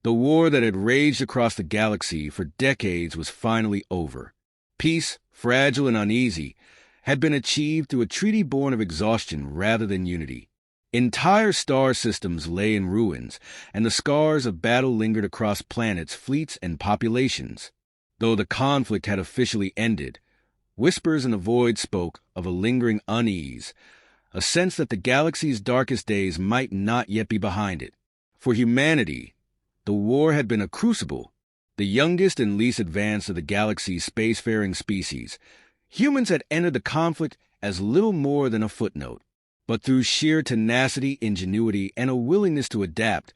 The war that had raged across the galaxy for decades was finally over. Peace, fragile and uneasy, had been achieved through a treaty born of exhaustion rather than unity. Entire star systems lay in ruins, and the scars of battle lingered across planets, fleets, and populations. Though the conflict had officially ended, whispers in the void spoke of a lingering unease, a sense that the galaxy's darkest days might not yet be behind it. For humanity, the war had been a crucible. The youngest and least advanced of the galaxy's spacefaring species, humans had entered the conflict as little more than a footnote. But through sheer tenacity, ingenuity, and a willingness to adapt,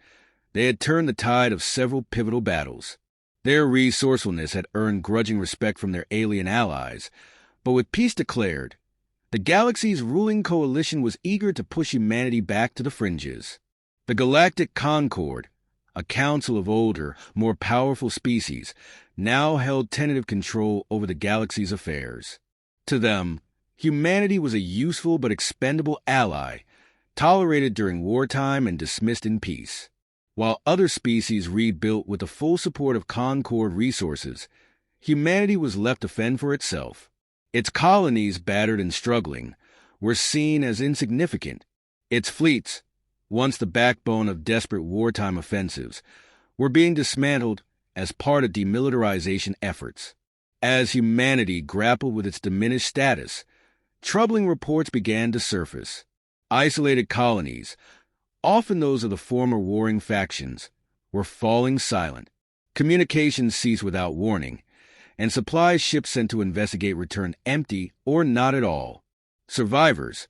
they had turned the tide of several pivotal battles. Their resourcefulness had earned grudging respect from their alien allies, but with peace declared, the galaxy's ruling coalition was eager to push humanity back to the fringes. The Galactic Concord, a council of older, more powerful species, now held tentative control over the galaxy's affairs. To them, humanity was a useful but expendable ally, tolerated during wartime and dismissed in peace. While other species rebuilt with the full support of Concord resources, humanity was left to fend for itself. Its colonies, battered and struggling, were seen as insignificant. Its fleets, once the backbone of desperate wartime offensives, were being dismantled as part of demilitarization efforts. As humanity grappled with its diminished status, troubling reports began to surface. Isolated colonies, often those of the former warring factions, were falling silent. Communications ceased without warning, and supply ships sent to investigate returned empty or not at all. Survivors,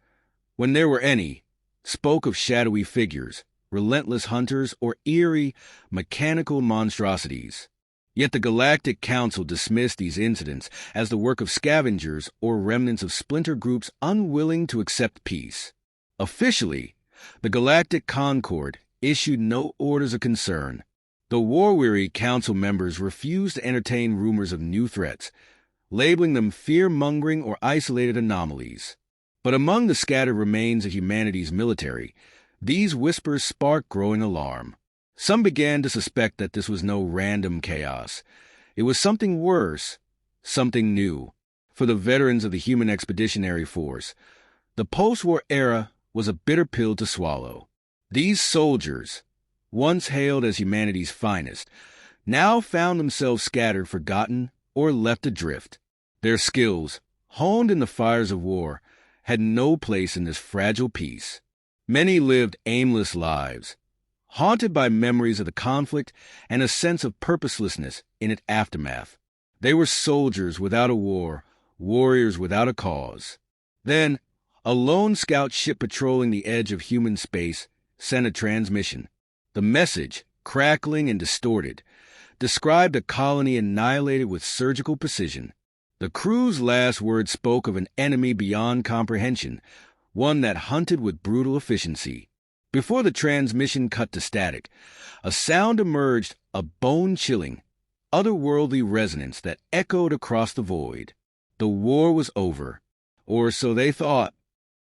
when there were any, spoke of shadowy figures, relentless hunters, or eerie, mechanical monstrosities. Yet the Galactic Council dismissed these incidents as the work of scavengers or remnants of splinter groups unwilling to accept peace. Officially, the Galactic Concord issued no orders of concern. The war-weary council members refused to entertain rumors of new threats, labeling them fear-mongering or isolated anomalies. But among the scattered remains of humanity's military, these whispers sparked growing alarm. Some began to suspect that this was no random chaos. It was something worse, something new. For the veterans of the Human Expeditionary Force, the post-war era was a bitter pill to swallow. These soldiers, once hailed as humanity's finest, now found themselves scattered, forgotten, or left adrift. Their skills, honed in the fires of war, had no place in this fragile peace. Many lived aimless lives, haunted by memories of the conflict and a sense of purposelessness in its aftermath. They were soldiers without a war, warriors without a cause. Then, a lone scout ship patrolling the edge of human space sent a transmission. The message, crackling and distorted, described a colony annihilated with surgical precision. The crew's last words spoke of an enemy beyond comprehension, one that hunted with brutal efficiency. Before the transmission cut to static, a sound emerged, a bone-chilling, otherworldly resonance that echoed across the void. The war was over, or so they thought.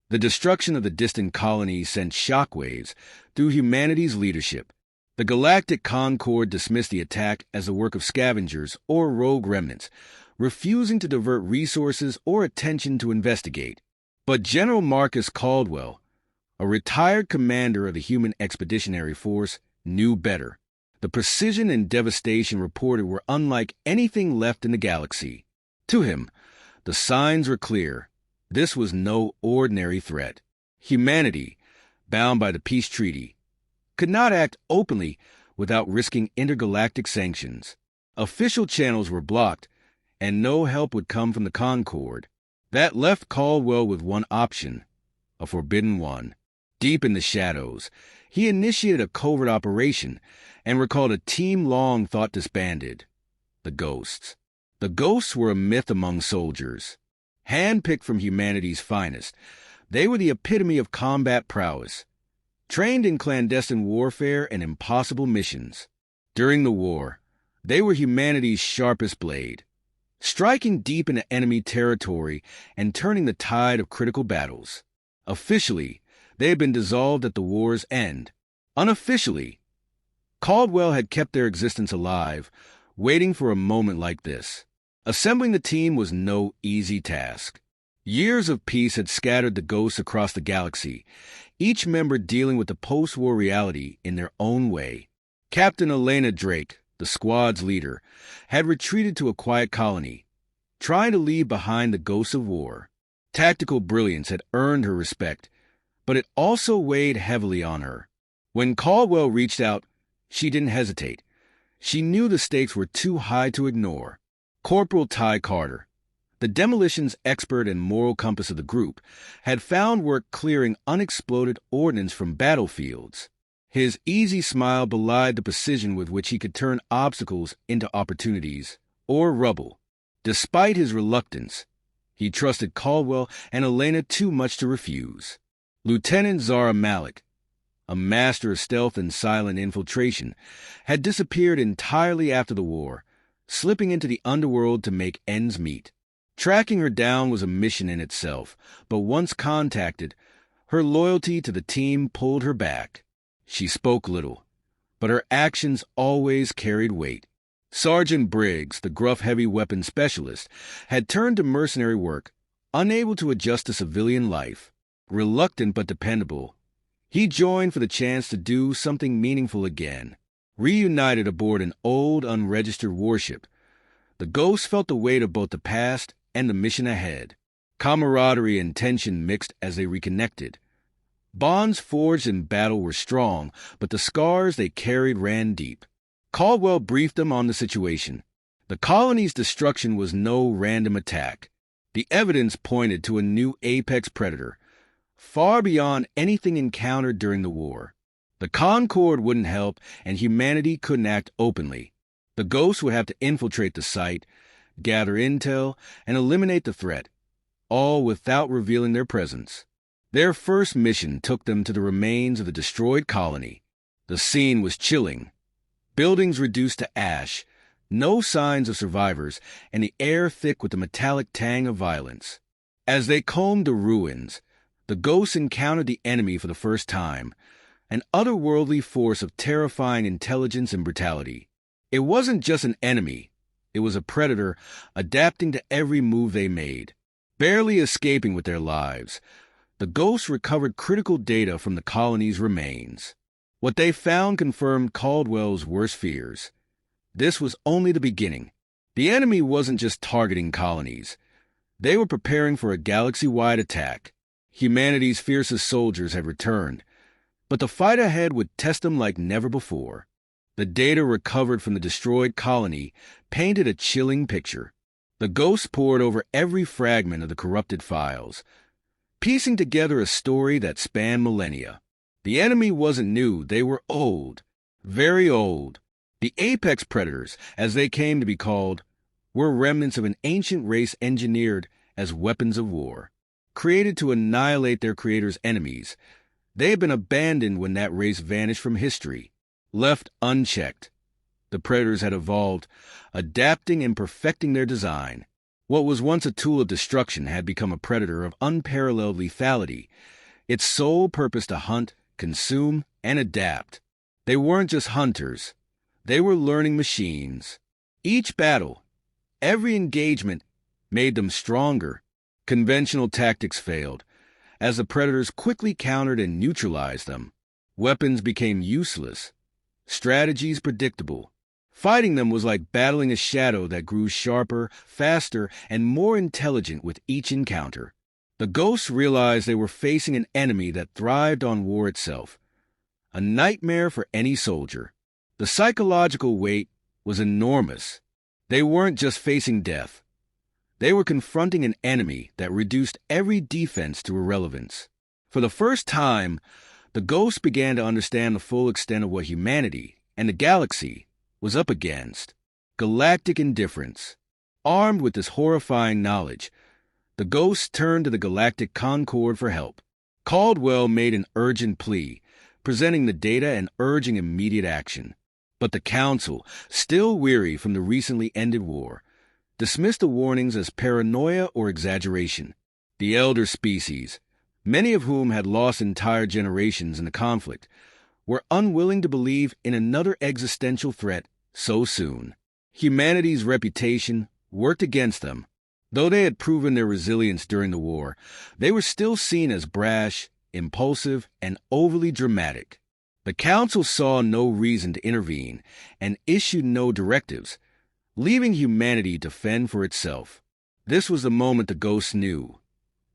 The destruction of the distant colony sent shockwaves through humanity's leadership. The Galactic Concord dismissed the attack as the work of scavengers or rogue remnants, refusing to divert resources or attention to investigate. But General Marcus Caldwell, a retired commander of the Human Expeditionary Force, knew better. The precision and devastation reported were unlike anything left in the galaxy. To him, the signs were clear. This was no ordinary threat. Humanity, bound by the peace treaty, could not act openly without risking intergalactic sanctions. Official channels were blocked, and no help would come from the Concord. That left Caldwell with one option, a forbidden one. Deep in the shadows, he initiated a covert operation and recalled a team long thought disbanded. The Ghosts. The Ghosts were a myth among soldiers. Handpicked from humanity's finest, they were the epitome of combat prowess, trained in clandestine warfare and impossible missions. During the war, they were humanity's sharpest blade, striking deep into enemy territory and turning the tide of critical battles. Officially, they had been dissolved at the war's end. Unofficially, Caldwell had kept their existence alive, waiting for a moment like this. Assembling the team was no easy task. Years of peace had scattered the ghosts across the galaxy, each member dealing with the post-war reality in their own way. Captain Elena Drake, the squad's leader, had retreated to a quiet colony, trying to leave behind the ghosts of war. Tactical brilliance had earned her respect, but it also weighed heavily on her. When Caldwell reached out, she didn't hesitate. She knew the stakes were too high to ignore. Corporal Ty Carter, the demolitions expert and moral compass of the group, had found work clearing unexploded ordnance from battlefields. His easy smile belied the precision with which he could turn obstacles into opportunities, or rubble. Despite his reluctance, he trusted Caldwell and Elena too much to refuse. Lieutenant Zara Malik, a master of stealth and silent infiltration, had disappeared entirely after the war, slipping into the underworld to make ends meet. Tracking her down was a mission in itself, but once contacted, her loyalty to the team pulled her back. She spoke little, but her actions always carried weight. Sergeant Briggs, the gruff heavy weapons specialist, had turned to mercenary work, unable to adjust to civilian life. Reluctant but dependable, he joined for the chance to do something meaningful again. Reunited aboard an old, unregistered warship, the ghosts felt the weight of both the past and the mission ahead. Camaraderie and tension mixed as they reconnected. Bonds forged in battle were strong, but the scars they carried ran deep. Caldwell briefed them on the situation. The colony's destruction was no random attack. The evidence pointed to a new apex predator, far beyond anything encountered during the war. The Concord wouldn't help, and humanity couldn't act openly. The ghosts would have to infiltrate the site, gather intel, and eliminate the threat, all without revealing their presence. Their first mission took them to the remains of the destroyed colony. The scene was chilling. Buildings reduced to ash, no signs of survivors, and the air thick with the metallic tang of violence. As they combed the ruins, the ghosts encountered the enemy for the first time, an otherworldly force of terrifying intelligence and brutality. It wasn't just an enemy. It was a predator adapting to every move they made. Barely escaping with their lives, the ghosts recovered critical data from the colony's remains. What they found confirmed Caldwell's worst fears. This was only the beginning. The enemy wasn't just targeting colonies. They were preparing for a galaxy-wide attack. Humanity's fiercest soldiers had returned, but the fight ahead would test them like never before. The data recovered from the destroyed colony painted a chilling picture. The ghosts pored over every fragment of the corrupted files, piecing together a story that spanned millennia. The enemy wasn't new, they were old, very old. The apex predators, as they came to be called, were remnants of an ancient race engineered as weapons of war. Created to annihilate their creators' enemies, they had been abandoned when that race vanished from history, left unchecked. The predators had evolved, adapting and perfecting their design. What was once a tool of destruction had become a predator of unparalleled lethality, its sole purpose to hunt, consume, and adapt. They weren't just hunters. They were learning machines. Each battle, every engagement, made them stronger. Conventional tactics failed, as the predators quickly countered and neutralized them. Weapons became useless, strategies predictable. Fighting them was like battling a shadow that grew sharper, faster, and more intelligent with each encounter. The ghosts realized they were facing an enemy that thrived on war itself, a nightmare for any soldier. The psychological weight was enormous. They weren't just facing death. They were confronting an enemy that reduced every defense to irrelevance. For the first time, the ghosts began to understand the full extent of what humanity and the galaxy was up against. Galactic indifference. Armed with this horrifying knowledge, the ghosts turned to the Galactic Concord for help. Caldwell made an urgent plea, presenting the data and urging immediate action. But the Council, still weary from the recently ended war, dismissed the warnings as paranoia or exaggeration. The elder species, many of whom had lost entire generations in the conflict, were unwilling to believe in another existential threat so soon. Humanity's reputation worked against them. Though they had proven their resilience during the war, they were still seen as brash, impulsive, and overly dramatic. The Council saw no reason to intervene and issued no directives, leaving humanity to fend for itself. This was the moment the ghosts knew.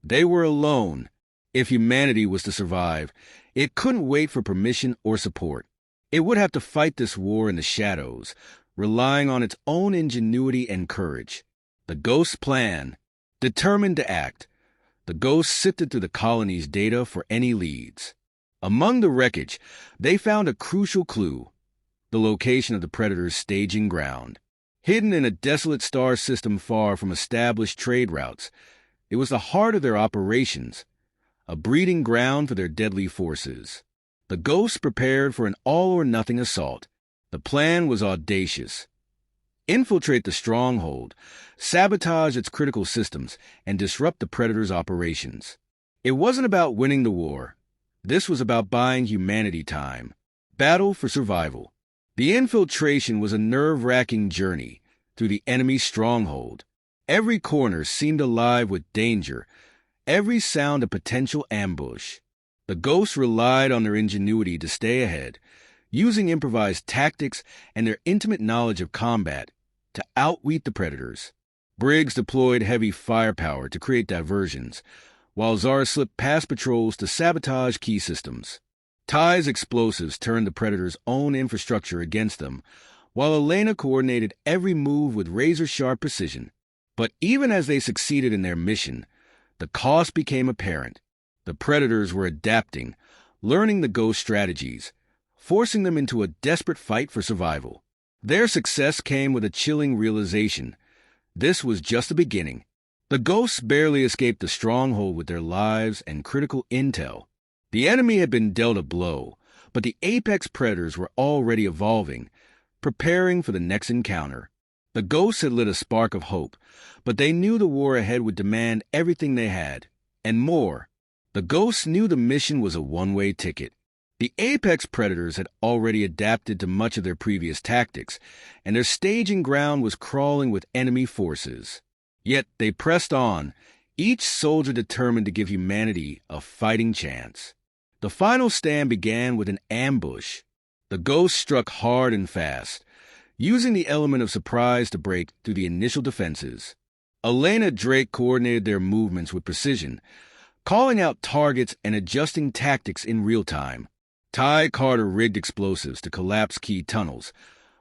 They were alone. If humanity was to survive, it couldn't wait for permission or support. It would have to fight this war in the shadows, relying on its own ingenuity and courage. The ghosts' plan. Determined to act, the ghosts sifted through the colony's data for any leads. Among the wreckage, they found a crucial clue: the location of the Predator's staging ground. Hidden in a desolate star system far from established trade routes, it was the heart of their operations, a breeding ground for their deadly forces. The ghosts prepared for an all-or-nothing assault. The plan was audacious. Infiltrate the stronghold, sabotage its critical systems, and disrupt the Predator's operations. It wasn't about winning the war. This was about buying humanity time. Battle for survival. The infiltration was a nerve-wracking journey through the enemy's stronghold. Every corner seemed alive with danger, every sound a potential ambush. The ghosts relied on their ingenuity to stay ahead, using improvised tactics and their intimate knowledge of combat to outwit the Predators. Briggs deployed heavy firepower to create diversions, while Zara slipped past patrols to sabotage key systems. Ty's explosives turned the Predators' own infrastructure against them, while Elena coordinated every move with razor-sharp precision. But even as they succeeded in their mission, the cost became apparent. The Predators were adapting, learning the ghost strategies, forcing them into a desperate fight for survival. Their success came with a chilling realization. This was just the beginning. The ghosts barely escaped the stronghold with their lives and critical intel. The enemy had been dealt a blow, but the apex Predators were already evolving, preparing for the next encounter. The ghosts had lit a spark of hope, but they knew the war ahead would demand everything they had, and more. The ghosts knew the mission was a one-way ticket. The apex Predators had already adapted to much of their previous tactics, and their staging ground was crawling with enemy forces. Yet they pressed on, each soldier determined to give humanity a fighting chance. The final stand began with an ambush. The ghosts struck hard and fast, using the element of surprise to break through the initial defenses. Elena Drake coordinated their movements with precision, calling out targets and adjusting tactics in real time. Ty Carter rigged explosives to collapse key tunnels,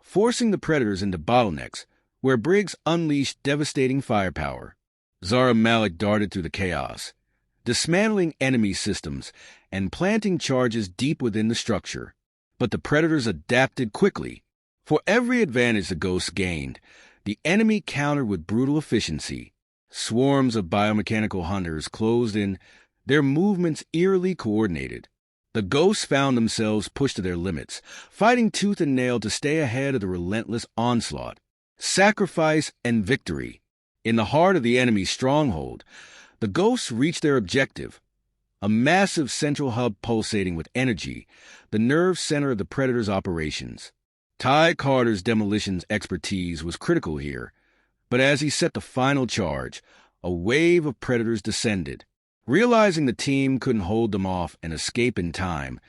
forcing the Predators into bottlenecks, where Briggs unleashed devastating firepower. Zara Malik darted through the chaos, dismantling enemy systems and planting charges deep within the structure. But the Predators adapted quickly. For every advantage the ghosts gained, the enemy countered with brutal efficiency. Swarms of biomechanical hunters closed in, their movements eerily coordinated. The ghosts found themselves pushed to their limits, fighting tooth and nail to stay ahead of the relentless onslaught. Sacrifice and victory. In the heart of the enemy's stronghold, the ghosts reached their objective. A massive central hub pulsating with energy, the nerve center of the Predators' operations. Ty Carter's demolitions expertise was critical here, but as he set the final charge, a wave of Predators descended. Realizing the team couldn't hold them off and escape in time,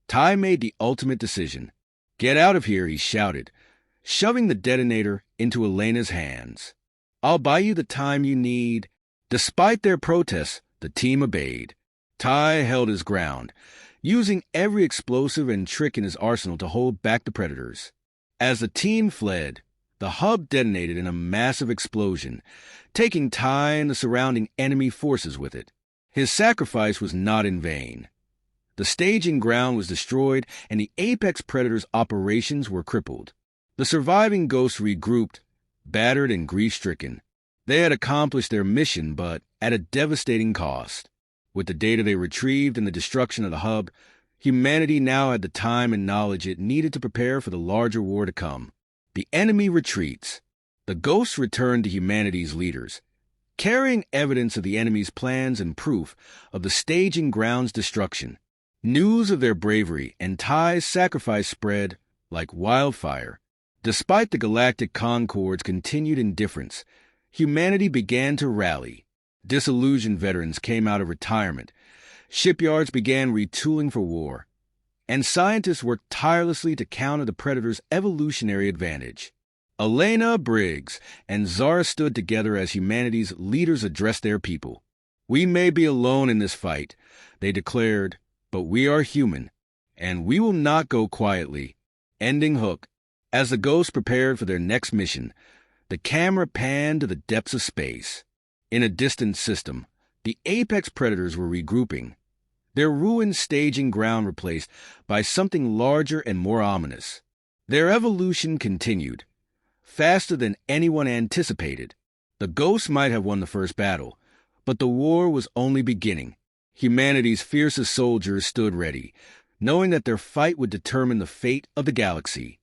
Ty made the ultimate decision. "Get out of here," he shouted, shoving the detonator into Elena's hands. "I'll buy you the time you need." Despite their protests, the team obeyed. Ty held his ground, using every explosive and trick in his arsenal to hold back the Predators. As the team fled, the hub detonated in a massive explosion, taking Ty and the surrounding enemy forces with it. His sacrifice was not in vain. The staging ground was destroyed, and the apex Predators' operations were crippled. The surviving ghosts regrouped, battered and grief-stricken. They had accomplished their mission, but at a devastating cost. With the data they retrieved and the destruction of the hub, humanity now had the time and knowledge it needed to prepare for the larger war to come. The enemy retreats. The ghosts returned to humanity's leaders, carrying evidence of the enemy's plans and proof of the staging ground's destruction. News of their bravery and Ty's sacrifice spread like wildfire. Despite the galactic Concord's continued indifference, humanity began to rally. Disillusioned veterans came out of retirement. Shipyards began retooling for war, and scientists worked tirelessly to counter the Predator's evolutionary advantage. Elena, Briggs, and Zara stood together as humanity's leaders addressed their people. "We may be alone in this fight," they declared, "but we are human, and we will not go quietly." Ending Hook. As the Ghosts prepared for their next mission, the camera panned to the depths of space. In a distant system, the apex predators were regrouping, their ruined staging ground replaced by something larger and more ominous. Their evolution continued, faster than anyone anticipated. The Ghosts might have won the first battle, but the war was only beginning. Humanity's fiercest soldiers stood ready, knowing that their fight would determine the fate of the galaxy.